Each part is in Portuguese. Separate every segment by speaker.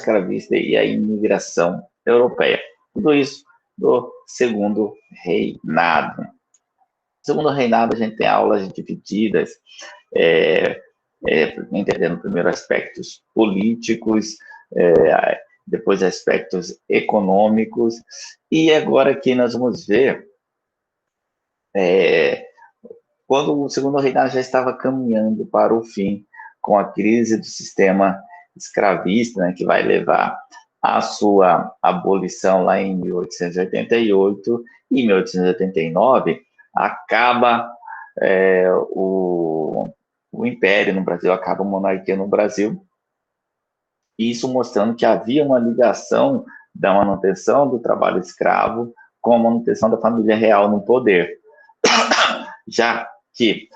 Speaker 1: escravista e a imigração europeia. Tudo isso do segundo reinado. No segundo reinado, a gente tem aulas divididas, entendendo primeiro aspectos políticos, depois aspectos econômicos, e agora aqui nós vamos ver quando o segundo reinado já estava caminhando para o fim, com a crise do sistema escravista, né, que vai levar à sua abolição lá em 1888, e em 1889 acaba o Império no Brasil, acaba a monarquia no Brasil, isso mostrando que havia uma ligação da manutenção do trabalho escravo com a manutenção da família real no poder, já que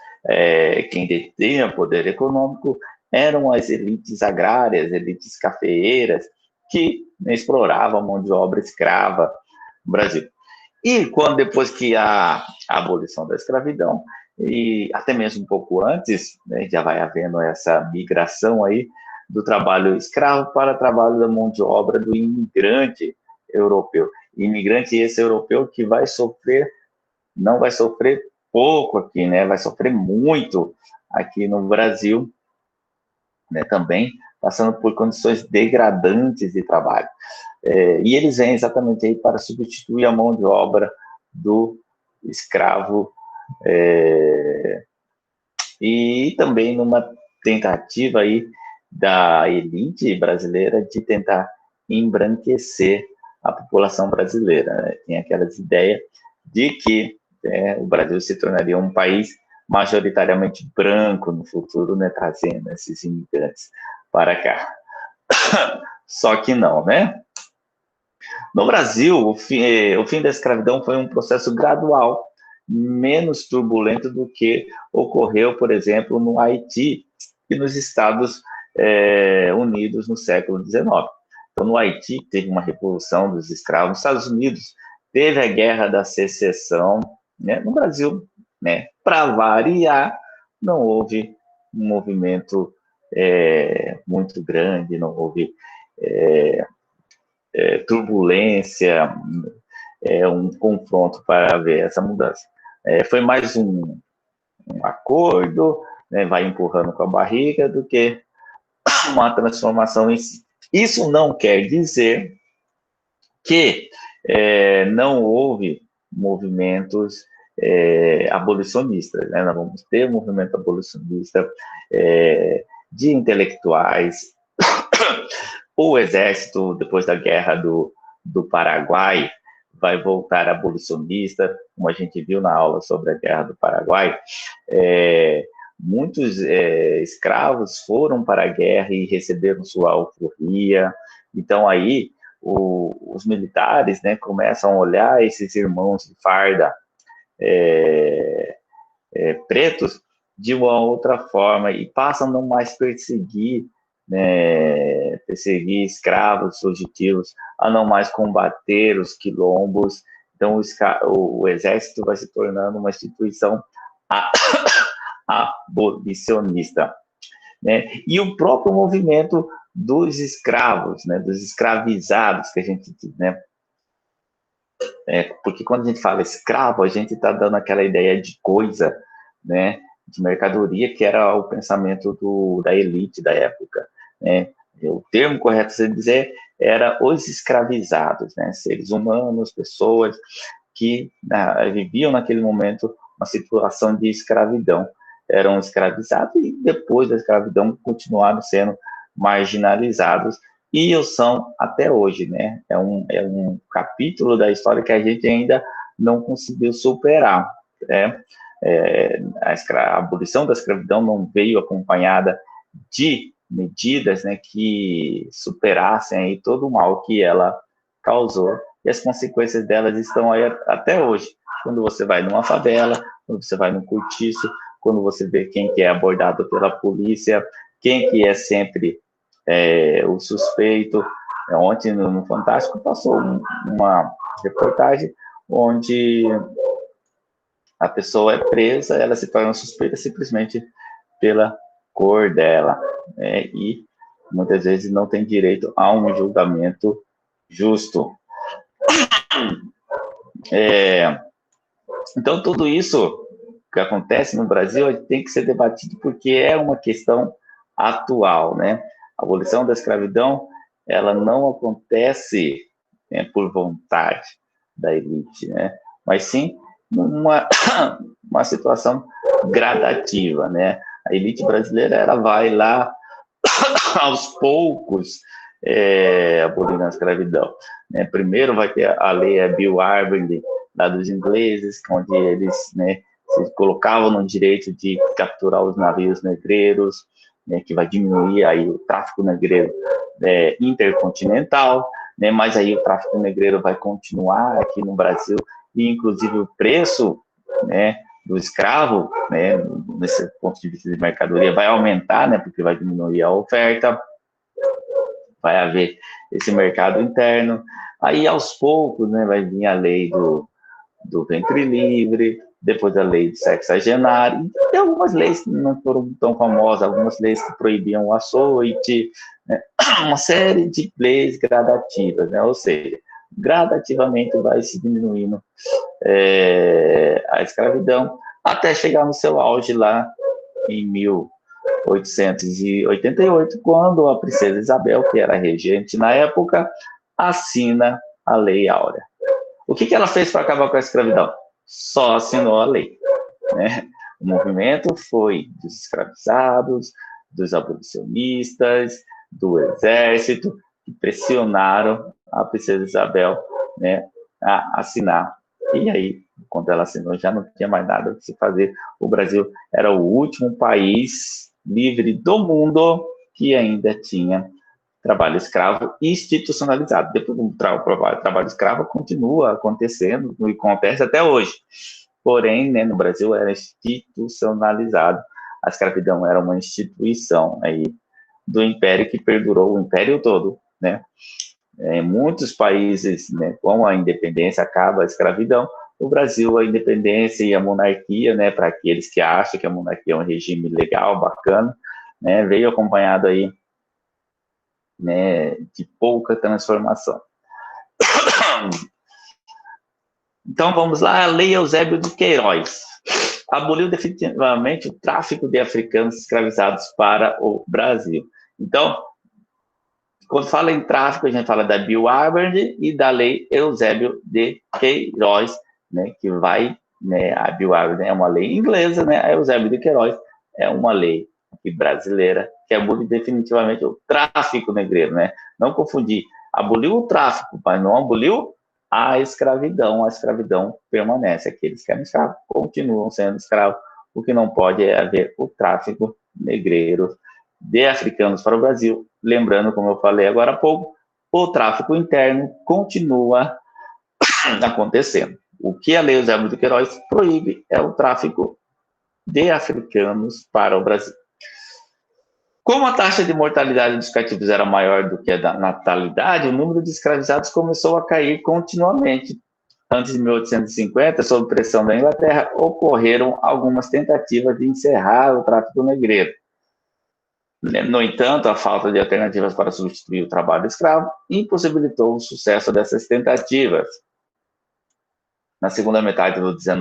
Speaker 1: quem detinha poder econômico eram as elites agrárias, elites cafeeiras, que exploravam a mão de obra escrava no Brasil. E quando depois que a abolição da escravidão, e até mesmo um pouco antes, né, já vai havendo essa migração aí do trabalho escravo para o trabalho da mão de obra do imigrante europeu. Imigrante esse europeu que vai sofrer, não vai sofrer pouco aqui, né, vai sofrer muito aqui no Brasil, né, também, passando por condições degradantes de trabalho. E eles vêm exatamente aí para substituir a mão de obra do escravo, e também numa tentativa aí da elite brasileira de tentar embranquecer a população brasileira, né? Tem aquelas ideias de que o Brasil se tornaria um país majoritariamente branco no futuro, né, trazendo esses imigrantes para cá. Só que não, né? No Brasil, o fim da escravidão foi um processo gradual, menos turbulento do que ocorreu, por exemplo, no Haiti e nos Estados Unidos no século XIX. Então, no Haiti, teve uma revolução dos escravos. Nos Estados Unidos, teve a Guerra da Secessão. Né? No Brasil, né, para variar, não houve um movimento muito grande, não houve turbulência, um confronto para ver essa mudança. Foi mais um acordo, né, vai empurrando com a barriga, do que uma transformação em si. Isso não quer dizer que não houve movimentos abolicionistas, né? Nós vamos ter um movimento abolicionista de intelectuais. O exército, depois da guerra do Paraguai, vai voltar abolicionista, como a gente viu na aula sobre a guerra do Paraguai. Muitos escravos foram para a guerra e receberam sua alforria. Então, aí, os militares, né, começam a olhar esses irmãos de farda pretos de uma outra forma e passam a não mais perseguir escravos fugitivos, a não mais combater os quilombos. Então, o exército vai se tornando uma instituição abolicionista. Né? E o próprio movimento dos escravos, né, dos escravizados, que a gente diz, né? Porque quando a gente fala escravo, a gente está dando aquela ideia de coisa, né, de mercadoria, que era o pensamento da elite da época. Né? O termo correto a se dizer era os escravizados, né? Seres humanos, pessoas que viviam naquele momento uma situação de escravidão, eram escravizados e depois da escravidão continuaram sendo marginalizados e o são até hoje, né? É um capítulo da história que a gente ainda não conseguiu superar, né? A abolição da escravidão não veio acompanhada de medidas, né, que superassem aí todo o mal que ela causou, e as consequências delas estão aí até hoje. Quando você vai numa favela, quando você vai num cortiço, quando você vê quem que é abordado pela polícia, quem que é sempre o suspeito. Ontem no Fantástico passou uma reportagem onde a pessoa é presa, ela se torna suspeita simplesmente pela cor dela, né? E muitas vezes não têm direito a um julgamento justo. Então, tudo isso que acontece no Brasil tem que ser debatido porque é uma questão atual, né? A abolição da escravidão, ela não acontece, né, por vontade da elite, né? Mas sim uma situação gradativa, né? A elite brasileira, ela vai lá aos poucos abolindo a escravidão, né? Primeiro vai ter a lei Bill Arbery, lá dos ingleses, onde eles, né, se colocavam no direito de capturar os navios negreiros, né, que vai diminuir aí o tráfico negreiro intercontinental, né, mas aí o tráfico negreiro vai continuar aqui no Brasil, e inclusive o preço, né, do escravo, né, nesse ponto de vista de mercadoria, vai aumentar, né, porque vai diminuir a oferta, vai haver esse mercado interno. Aí, aos poucos, né, vai vir a lei do ventre livre, depois a lei do sexagenário, e algumas leis que não foram tão famosas, algumas leis que proibiam o açoite, né, uma série de leis gradativas, né, ou seja, gradativamente vai se diminuindo a escravidão, até chegar no seu auge lá em 1888, quando a princesa Isabel, que era regente na época, assina a Lei Áurea. O que ela fez para acabar com a escravidão? Só assinou a lei, né? O movimento foi dos escravizados, dos abolicionistas, do exército, que pressionaram a princesa Isabel, né, a assinar. E aí, quando ela assinou, já não tinha mais nada a se fazer. O Brasil era o último país livre do mundo que ainda tinha trabalho escravo institucionalizado. Depois o trabalho escravo continua acontecendo e acontece até hoje. Porém, né, no Brasil era institucionalizado. A escravidão era uma instituição aí do império que perdurou o império todo, né? Em muitos países, né, com a independência acaba a escravidão. No Brasil, a independência e a monarquia, né, para aqueles que acham que a monarquia é um regime legal, bacana, né, veio acompanhado aí, né, de pouca transformação. Então vamos lá, a Lei Eusébio de Queiroz aboliu definitivamente o tráfico de africanos escravizados para o Brasil. Então, quando fala em tráfico, a gente fala da Bill Arbery e da Lei Eusébio de Queiroz, né, que vai, né, a Bill Arbery é uma lei inglesa, né, a Eusébio de Queiroz é uma lei brasileira que aboliu definitivamente o tráfico negreiro, né? Não confundir, aboliu o tráfico, mas não aboliu a escravidão. A escravidão permanece. Aqueles que eram escravos continuam sendo escravos. O que não pode é haver o tráfico negreiro de africanos para o Brasil. Lembrando, como eu falei agora há pouco, o tráfico interno continua acontecendo. O que a Lei Eusébio de Queiroz proíbe é o tráfico de africanos para o Brasil. Como a taxa de mortalidade dos cativos era maior do que a da natalidade, o número de escravizados começou a cair continuamente. Antes de 1850, sob pressão da Inglaterra, ocorreram algumas tentativas de encerrar o tráfico negreiro. No entanto, a falta de alternativas para substituir o trabalho escravo impossibilitou o sucesso dessas tentativas. Na segunda metade do XIX,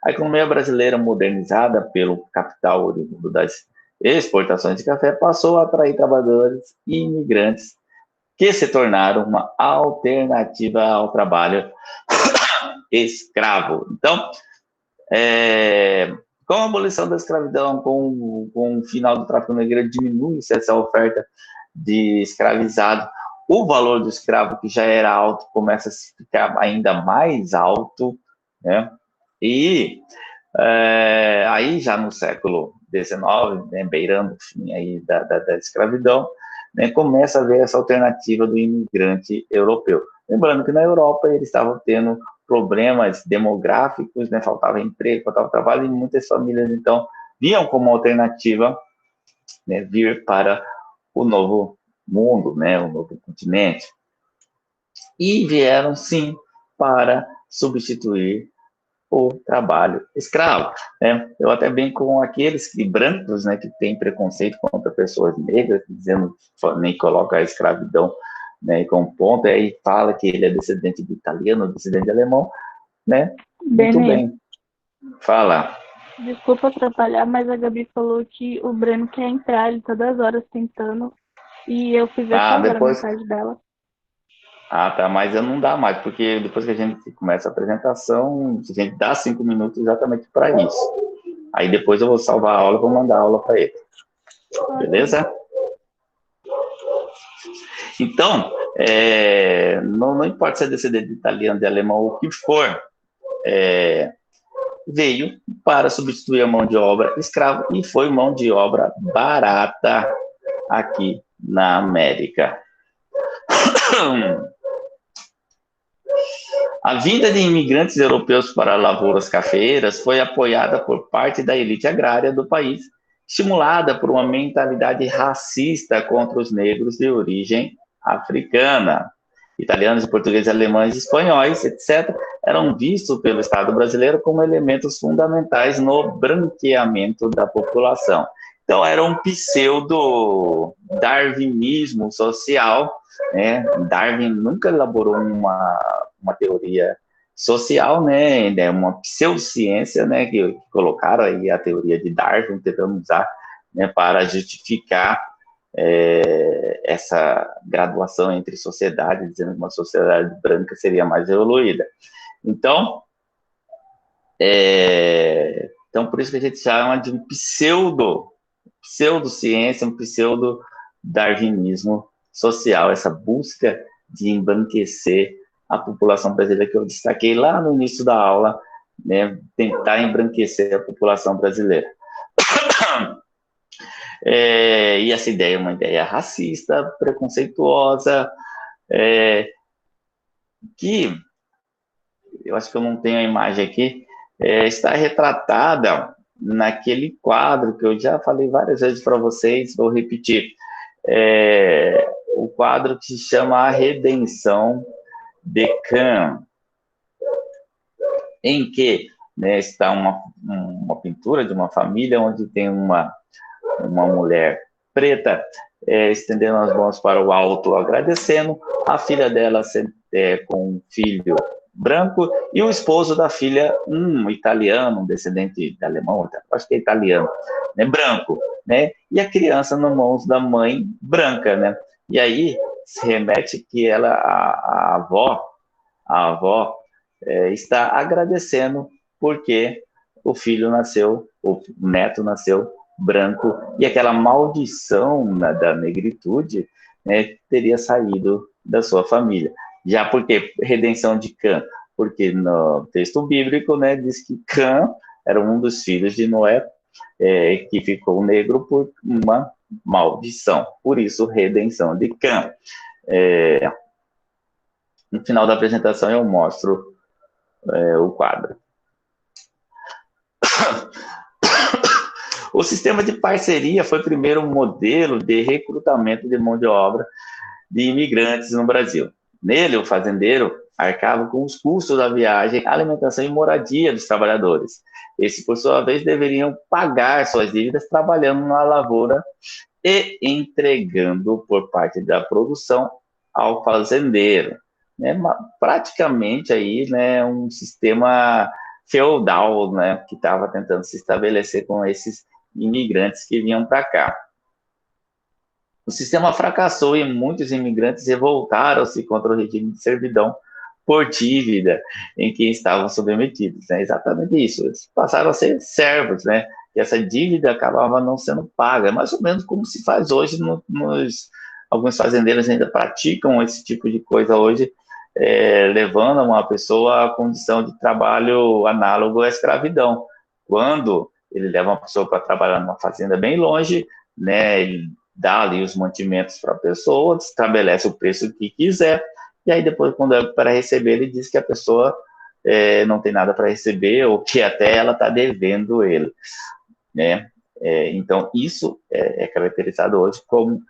Speaker 1: a economia brasileira, modernizada pelo capital oriundo das exportações de café, passou a atrair trabalhadores e imigrantes que se tornaram uma alternativa ao trabalho escravo. Então, com a abolição da escravidão, com o final do tráfico negreiro, diminui-se essa oferta de escravizado. O valor do escravo, que já era alto, começa a ficar ainda mais alto, né? E aí já no século XIX, né, beirando o fim aí da escravidão, né, começa a haver essa alternativa do imigrante europeu. Lembrando que na Europa eles estavam tendo problemas demográficos, né, faltava emprego, faltava trabalho, e muitas famílias, então, viam como alternativa, né, vir para o novo mundo, né, o novo continente. E vieram, sim, para substituir o trabalho escravo, né? Eu até bem com aqueles que, brancos, né, que têm preconceito contra pessoas negras, dizendo, nem coloca a escravidão, né, como ponto, aí fala que ele é descendente de italiano, descendente de alemão, né? Muito
Speaker 2: Benê,
Speaker 1: bem. Fala.
Speaker 2: desculpa atrapalhar, mas a Gabi falou que o Breno quer entrar, ele tá 10 horas tentando. E eu fui ver só
Speaker 1: Ah,
Speaker 2: agora a
Speaker 1: depois.
Speaker 2: mensagem dela.
Speaker 1: Ah, tá, mas eu não dá mais, porque depois que a gente começa a apresentação, a gente dá 5 minutos exatamente para isso. Aí depois eu vou salvar a aula e vou mandar a aula para ele.
Speaker 2: Ok.
Speaker 1: Beleza? Então, não importa se é descendente de italiano, de alemão, o que for, veio para substituir a mão de obra escrava e foi mão de obra barata aqui na América. A vinda de imigrantes europeus para lavouras cafeeiras foi apoiada por parte da elite agrária do país, estimulada por uma mentalidade racista contra os negros de origem africana. Italianos, portugueses, alemães, espanhóis, etc., eram vistos pelo Estado brasileiro como elementos fundamentais no branqueamento da população. Então, era um pseudo-darwinismo social, né? Darwin nunca elaborou uma teoria social, né, uma pseudociência, né, que colocaram aí a teoria de Darwin, tentando usar, né, para justificar essa graduação entre sociedades, dizendo que uma sociedade branca seria mais evoluída. Então, por isso que a gente chama de um pseudociência, um pseudo-darwinismo social, essa busca de embranquecer a população brasileira que eu destaquei lá no início da aula, né, tentar embranquecer a população brasileira. E essa ideia é uma ideia racista, preconceituosa, que eu acho que eu não tenho a imagem aqui, está retratada naquele quadro que eu já falei várias vezes para vocês, vou repetir. O quadro que se chama A Redenção de Can, em que, né, está uma pintura de uma família onde tem uma mulher preta estendendo as mãos para o alto, agradecendo, a filha dela com um filho branco e o esposo da filha, um italiano, um descendente de alemão, acho que é italiano, né, branco, né, e a criança nas mãos da mãe branca, né, e aí se remete que ela, a avó está agradecendo porque o filho nasceu, o neto nasceu branco, e aquela maldição da negritude, né, teria saído da sua família. Já porque redenção de Cã? Porque no texto bíblico, né, diz que Cã era um dos filhos de Noé, que ficou negro por uma maldição. Por isso, redenção de Cã. No final da apresentação eu mostro o quadro. O sistema de parceria foi o primeiro modelo de recrutamento de mão de obra de imigrantes no Brasil. Nele, o fazendeiro arcava com os custos da viagem, alimentação e moradia dos trabalhadores. Esses, por sua vez, deveriam pagar suas dívidas trabalhando na lavoura e entregando por parte da produção ao fazendeiro. Né? Praticamente aí, né, um sistema feudal, né, que estava tentando se estabelecer com esses imigrantes que vinham para cá. O sistema fracassou e muitos imigrantes revoltaram-se contra o regime de servidão por dívida em que estavam submetidos. É exatamente isso. Eles passaram a ser servos, né? E essa dívida acabava não sendo paga, mais ou menos como se faz hoje alguns fazendeiros ainda praticam esse tipo de coisa hoje, levando uma pessoa à condição de trabalho análogo à escravidão. Quando ele leva uma pessoa para trabalhar numa fazenda bem longe, né, ele dá ali os mantimentos para a pessoa, estabelece o preço que quiser, e aí depois, quando é para receber, ele diz que a pessoa não tem nada para receber, ou que até ela está devendo ele, né? Então, isso é caracterizado hoje como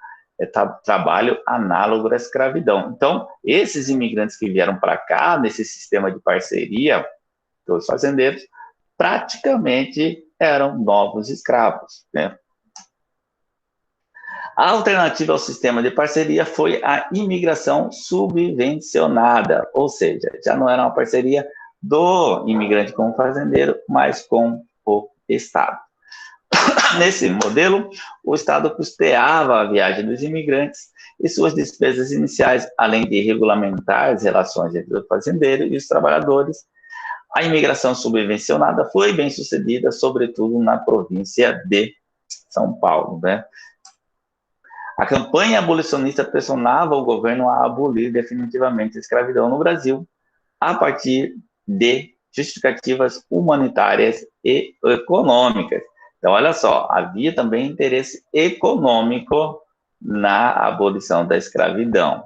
Speaker 1: trabalho análogo à escravidão. Então, esses imigrantes que vieram para cá, nesse sistema de parceria, dos fazendeiros praticamente eram novos escravos, né? A alternativa ao sistema de parceria foi a imigração subvencionada, ou seja, já não era uma parceria do imigrante com o fazendeiro, mas com o Estado. Nesse modelo, o Estado custeava a viagem dos imigrantes e suas despesas iniciais, além de regulamentar as relações entre o fazendeiro e os trabalhadores. A imigração subvencionada foi bem sucedida, sobretudo na província de São Paulo, né? A campanha abolicionista pressionava o governo a abolir definitivamente a escravidão no Brasil, a partir de justificativas humanitárias e econômicas. Então, olha só, havia também interesse econômico na abolição da escravidão.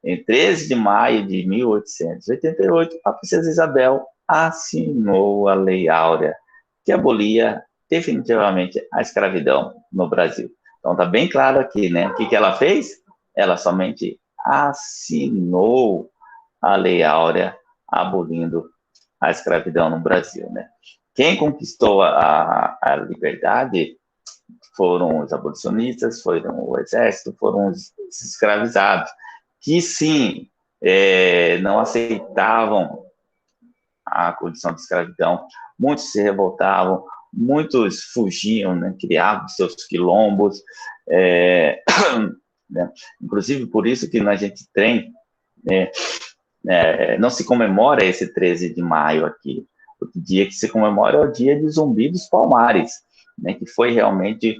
Speaker 1: Em 13 de maio de 1888, a princesa Isabel assinou a Lei Áurea, que abolia definitivamente a escravidão no Brasil. Então, está bem claro aqui, né? O que ela fez? Ela somente assinou a Lei Áurea, abolindo a escravidão no Brasil, né? Quem conquistou a liberdade foram os abolicionistas, foram o exército, foram os escravizados, que sim, não aceitavam a condição de escravidão, muitos se revoltavam, muitos fugiam, né, criavam seus quilombos, né, inclusive por isso que a gente tem, não se comemora esse 13 de maio aqui. O dia que se comemora é o dia de Zumbi dos Palmares, né, que foi realmente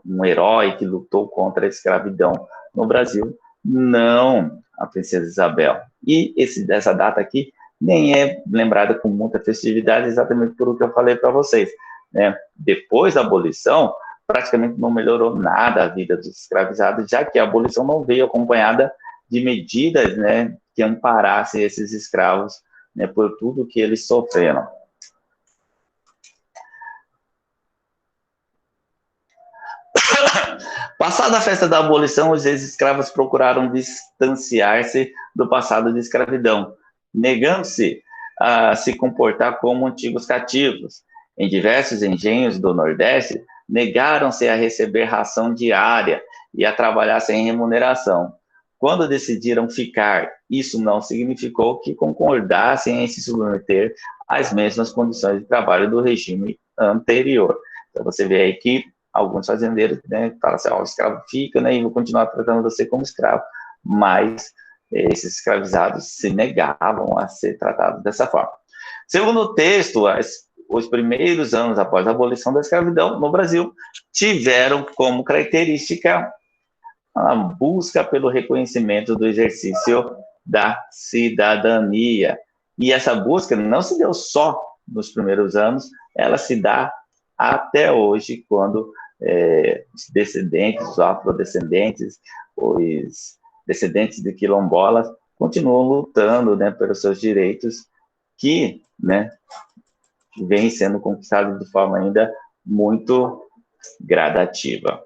Speaker 1: um herói que lutou contra a escravidão no Brasil, não a princesa Isabel. E essa data aqui nem é lembrada com muita festividade, exatamente por o que eu falei para vocês, né? Depois da abolição, praticamente não melhorou nada a vida dos escravizados, já que a abolição não veio acompanhada de medidas, né, que amparassem esses escravos, né, por tudo que eles sofreram. Passada a festa da abolição, os ex-escravos procuraram distanciar-se do passado de escravidão, negando-se a se comportar como antigos cativos. Em diversos engenhos do Nordeste, negaram-se a receber ração diária e a trabalhar sem remuneração. Quando decidiram ficar, isso não significou que concordassem em se submeter às mesmas condições de trabalho do regime anterior. Então, você vê aí que alguns fazendeiros, né, falam assim, o escravo fica, né, e vou continuar tratando você como escravo, mas esses escravizados se negavam a ser tratados dessa forma. Segundo o texto, os primeiros anos após a abolição da escravidão no Brasil tiveram como característica a busca pelo reconhecimento do exercício da cidadania. E essa busca não se deu só nos primeiros anos, ela se dá até hoje, quando os descendentes, os afrodescendentes, os descendentes de quilombolas continuam lutando, né, pelos seus direitos, que, né, vêm sendo conquistados de forma ainda muito gradativa.